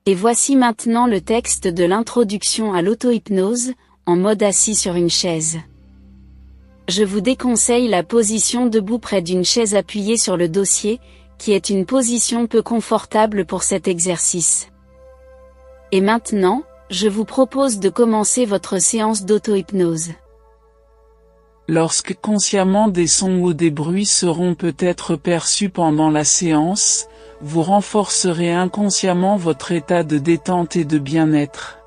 Et voici maintenant le texte de l'introduction à l'auto-hypnose, en mode assis sur une chaise. Je vous déconseille la position debout près d'une chaise appuyée sur le dossier, qui est une position peu confortable pour cet exercice. Et maintenant, je vous propose de commencer votre séance d'auto-hypnose. Lorsque consciemment des sons ou des bruits seront peut-être perçus pendant la séance, vous renforcerez inconsciemment votre état de détente et de bien-être.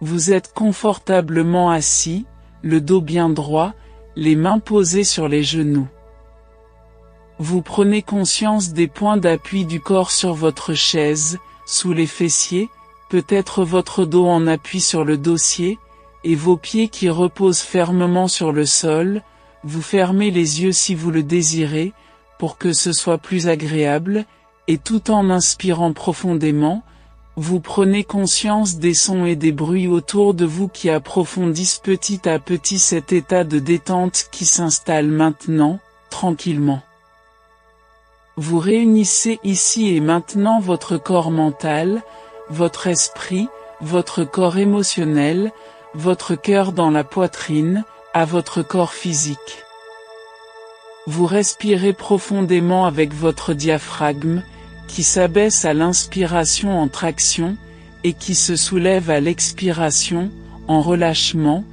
Vous êtes confortablement assis, le dos bien droit, les mains posées sur les genoux. Vous prenez conscience des points d'appui du corps sur votre chaise, sous les fessiers, peut-être votre dos en appui sur le dossier, et vos pieds qui reposent fermement sur le sol. Vous fermez les yeux si vous le désirez, pour que ce soit plus agréable, et tout en inspirant profondément, vous prenez conscience des sons et des bruits autour de vous qui approfondissent petit à petit cet état de détente qui s'installe maintenant, tranquillement. Vous réunissez ici et maintenant votre corps mental, votre esprit, votre corps émotionnel, votre cœur dans la poitrine, à votre corps physique. Vous respirez profondément avec votre diaphragme, qui s'abaisse à l'inspiration en traction, et qui se soulève à l'expiration, en relâchement,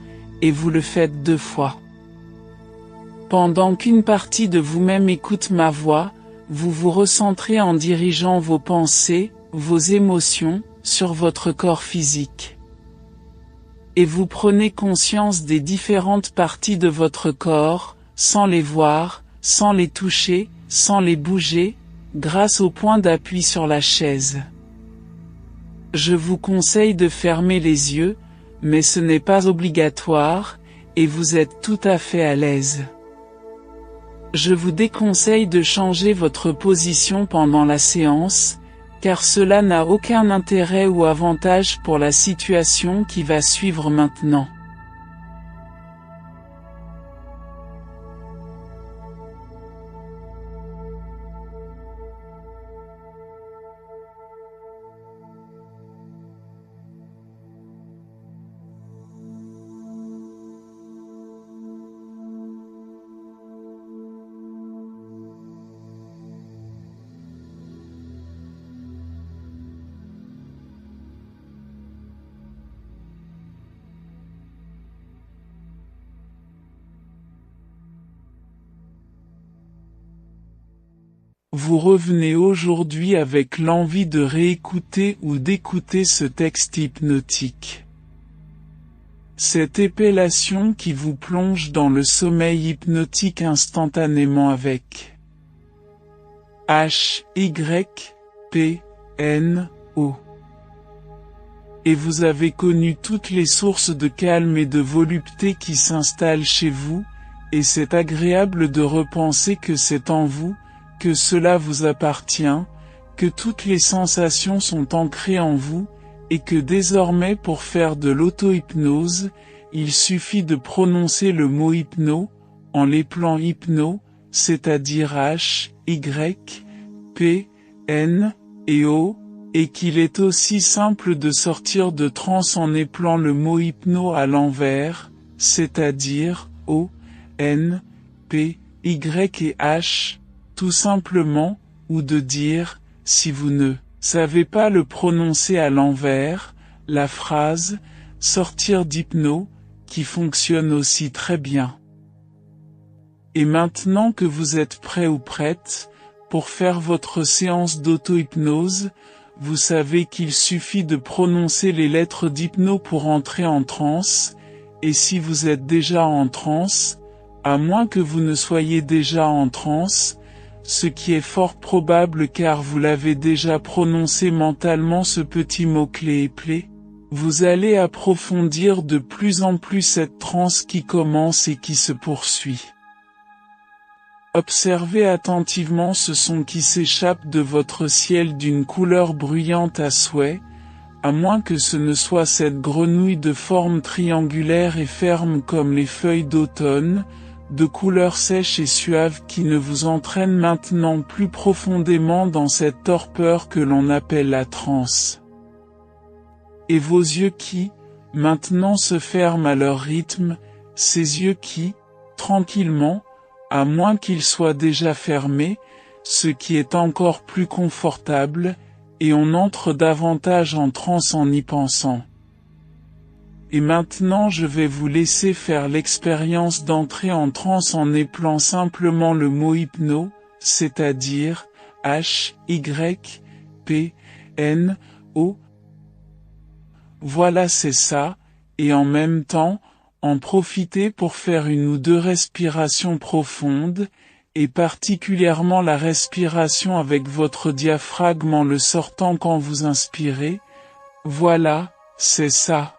et vous le faites 2 fois. Pendant qu'une partie de vous-même écoute ma voix, vous vous recentrez en dirigeant vos pensées, vos émotions, sur votre corps physique. Et vous prenez conscience des différentes parties de votre corps, sans les voir, sans les toucher, sans les bouger, grâce au point d'appui sur la chaise. Je vous conseille de fermer les yeux, mais ce n'est pas obligatoire, et vous êtes tout à fait à l'aise. Je vous déconseille de changer votre position pendant la séance, car cela n'a aucun intérêt ou avantage pour la situation qui va suivre maintenant. Vous revenez aujourd'hui avec l'envie de réécouter ou d'écouter ce texte hypnotique. Cette épellation qui vous plonge dans le sommeil hypnotique instantanément avec H-Y-P-N-O. Et vous avez connu toutes les sources de calme et de volupté qui s'installent chez vous, et c'est agréable de repenser que c'est en vous, que cela vous appartient, que toutes les sensations sont ancrées en vous, et que désormais pour faire de l'auto-hypnose, il suffit de prononcer le mot hypno, en l'épelant hypno, c'est-à-dire H, Y, P, N, et O, et qu'il est aussi simple de sortir de transe en épelant le mot hypno à l'envers, c'est-à-dire O, N, P, Y et H, tout simplement, ou de dire, si vous ne savez pas le prononcer à l'envers, la phrase « sortir d'hypno » qui fonctionne aussi très bien. Et maintenant que vous êtes prêt ou prête, pour faire votre séance d'auto-hypnose, vous savez qu'il suffit de prononcer les lettres d'hypno pour entrer en transe, et si vous êtes déjà en transe, à moins que vous ne soyez déjà en transe, ce qui est fort probable car vous l'avez déjà prononcé mentalement ce petit mot-clé éplé, vous allez approfondir de plus en plus cette transe qui commence et qui se poursuit. Observez attentivement ce son qui s'échappe de votre ciel d'une couleur bruyante à souhait, à moins que ce ne soit cette grenouille de forme triangulaire et ferme comme les feuilles d'automne, de couleur sèche et suave qui ne vous entraîne maintenant plus profondément dans cette torpeur que l'on appelle la transe. Et vos yeux qui, maintenant se ferment à leur rythme, ces yeux qui, tranquillement, à moins qu'ils soient déjà fermés, ce qui est encore plus confortable, et on entre davantage en transe en y pensant. Et maintenant je vais vous laisser faire l'expérience d'entrer en transe en épelant simplement le mot hypno, c'est-à-dire H-Y-P-N-O. Voilà c'est ça, et en même temps, en profiter pour faire une ou deux respirations profondes, et particulièrement la respiration avec votre diaphragme en le sortant quand vous inspirez. Voilà, c'est ça.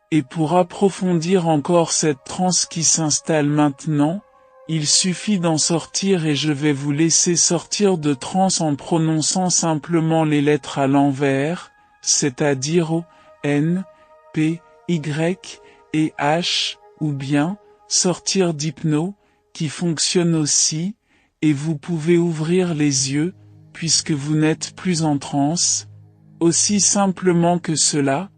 Et pour approfondir encore cette transe qui s'installe maintenant, il suffit d'en sortir et je vais vous laisser sortir de transe en prononçant simplement les lettres à l'envers, c'est-à-dire O, N, P, Y et H, ou bien sortir d'hypno, qui fonctionne aussi, et vous pouvez ouvrir les yeux, puisque vous n'êtes plus en transe, aussi simplement que cela.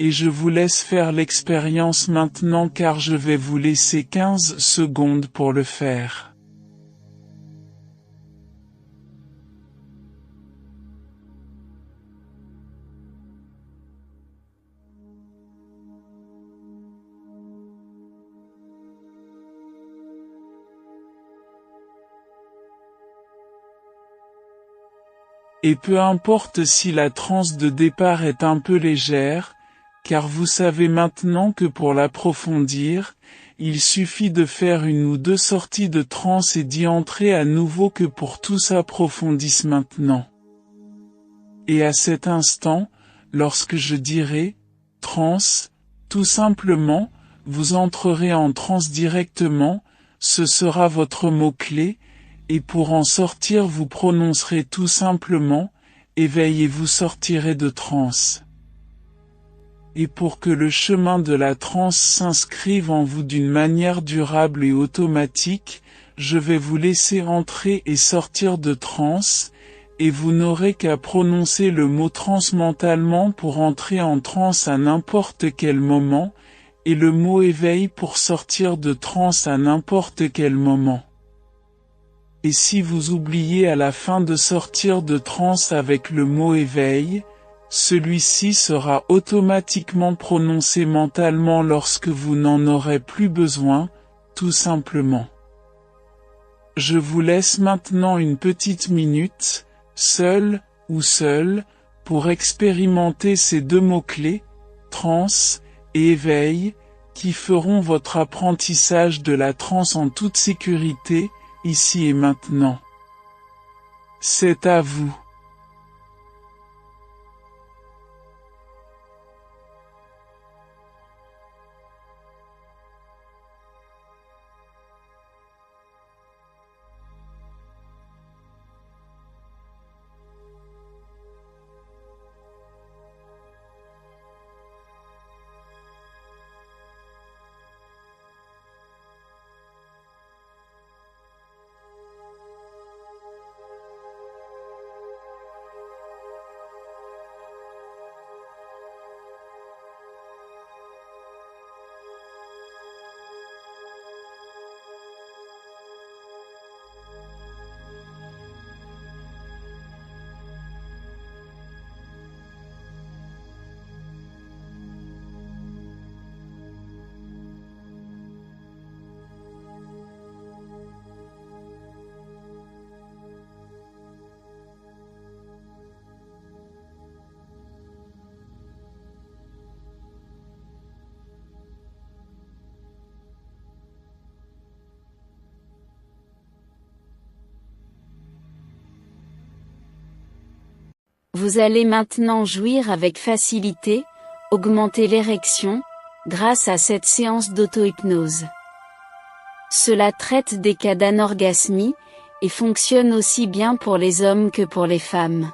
Et je vous laisse faire l'expérience maintenant car je vais vous laisser 15 secondes pour le faire. Et peu importe si la transe de départ est un peu légère, car vous savez maintenant que pour l'approfondir, il suffit de faire une ou deux sorties de transe et d'y entrer à nouveau que pour tout s'approfondisse maintenant. Et à cet instant, lorsque je dirai « transe », tout simplement, vous entrerez en transe directement, ce sera votre mot-clé, et pour en sortir vous prononcerez tout simplement « éveil » et vous sortirez de transe. Et pour que le chemin de la transe s'inscrive en vous d'une manière durable et automatique, je vais vous laisser entrer et sortir de transe, et vous n'aurez qu'à prononcer le mot transe mentalement pour entrer en transe à n'importe quel moment, et le mot éveil pour sortir de transe à n'importe quel moment. Et si vous oubliez à la fin de sortir de transe avec le mot éveil, celui-ci sera automatiquement prononcé mentalement lorsque vous n'en aurez plus besoin, tout simplement. Je vous laisse maintenant une petite minute, seul ou seul, pour expérimenter ces deux mots-clés, transe et éveil, qui feront votre apprentissage de la transe en toute sécurité, ici et maintenant. C'est à vous. Vous allez maintenant jouir avec facilité, augmenter l'érection, grâce à cette séance d'auto-hypnose. Cela traite des cas d'anorgasmie, et fonctionne aussi bien pour les hommes que pour les femmes.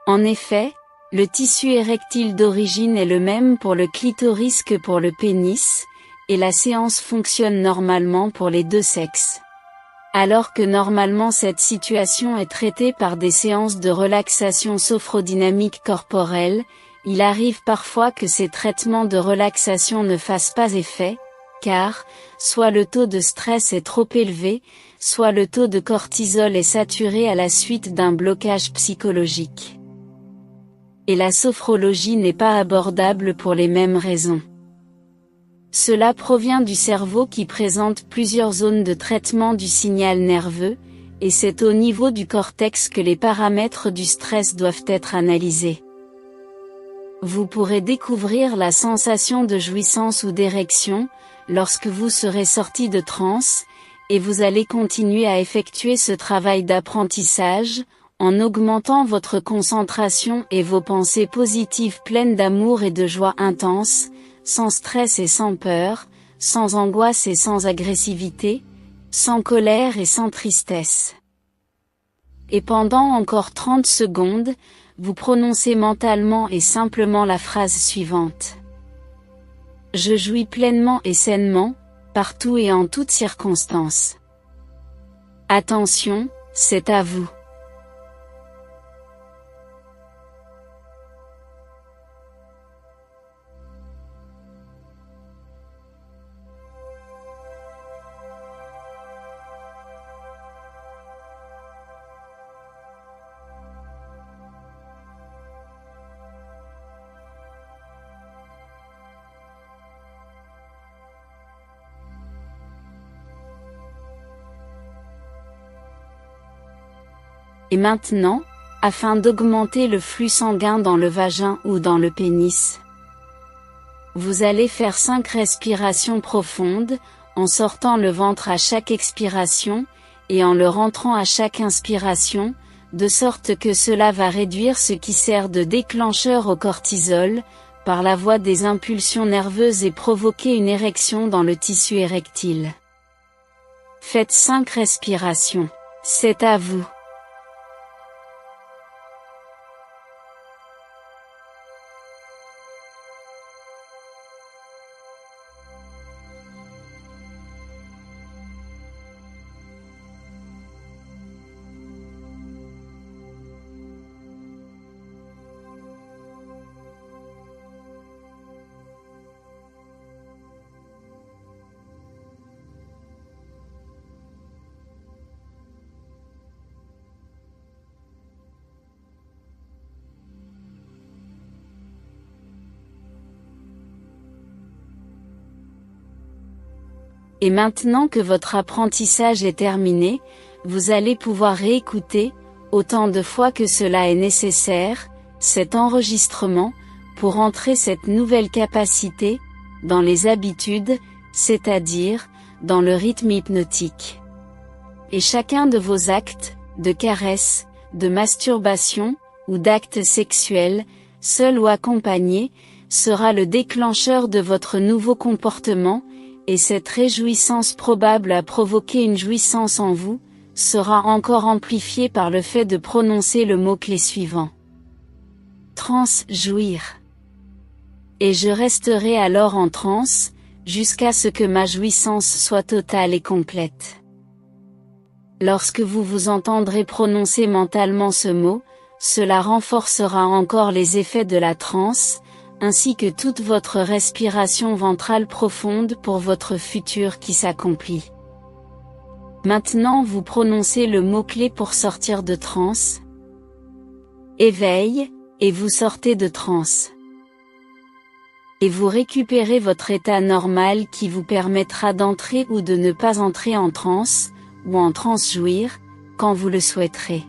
En effet, le tissu érectile d'origine est le même pour le clitoris que pour le pénis, et la séance fonctionne normalement pour les deux sexes. Alors que normalement cette situation est traitée par des séances de relaxation sophodynamique corporelle, il arrive parfois que ces traitements de relaxation ne fassent pas effet, car, soit le taux de stress est trop élevé, soit le taux de cortisol est saturé à la suite d'un blocage psychologique. Et la sophrologie n'est pas abordable pour les mêmes raisons. Cela provient du cerveau qui présente plusieurs zones de traitement du signal nerveux, et c'est au niveau du cortex que les paramètres du stress doivent être analysés. Vous pourrez découvrir la sensation de jouissance ou d'érection, lorsque vous serez sorti de transe, et vous allez continuer à effectuer ce travail d'apprentissage, en augmentant votre concentration et vos pensées positives pleines d'amour et de joie intense, sans stress et sans peur, sans angoisse et sans agressivité, sans colère et sans tristesse. Et pendant encore 30 secondes, vous prononcez mentalement et simplement la phrase suivante. Je jouis pleinement et sainement, partout et en toutes circonstances. Attention, c'est à vous. Et maintenant, afin d'augmenter le flux sanguin dans le vagin ou dans le pénis, vous allez faire 5 respirations profondes, en sortant le ventre à chaque expiration, et en le rentrant à chaque inspiration, de sorte que cela va réduire ce qui sert de déclencheur au cortisol, par la voie des impulsions nerveuses et provoquer une érection dans le tissu érectile. Faites 5 respirations. C'est à vous. Et maintenant que votre apprentissage est terminé, vous allez pouvoir réécouter, autant de fois que cela est nécessaire, cet enregistrement, pour entrer cette nouvelle capacité, dans les habitudes, c'est-à-dire, dans le rythme hypnotique. Et chacun de vos actes, de caresses, de masturbation, ou d'actes sexuels, seul ou accompagné, sera le déclencheur de votre nouveau comportement, et cette réjouissance probable à provoquer une jouissance en vous, sera encore amplifiée par le fait de prononcer le mot-clé suivant. Transe, jouir. Et je resterai alors en transe, jusqu'à ce que ma jouissance soit totale et complète. Lorsque vous vous entendrez prononcer mentalement ce mot, cela renforcera encore les effets de la transe, ainsi que toute votre respiration ventrale profonde pour votre futur qui s'accomplit. Maintenant vous prononcez le mot-clé pour sortir de transe. Éveil, et vous sortez de transe. Et vous récupérez votre état normal qui vous permettra d'entrer ou de ne pas entrer en transe, ou en transe jouir, quand vous le souhaiterez.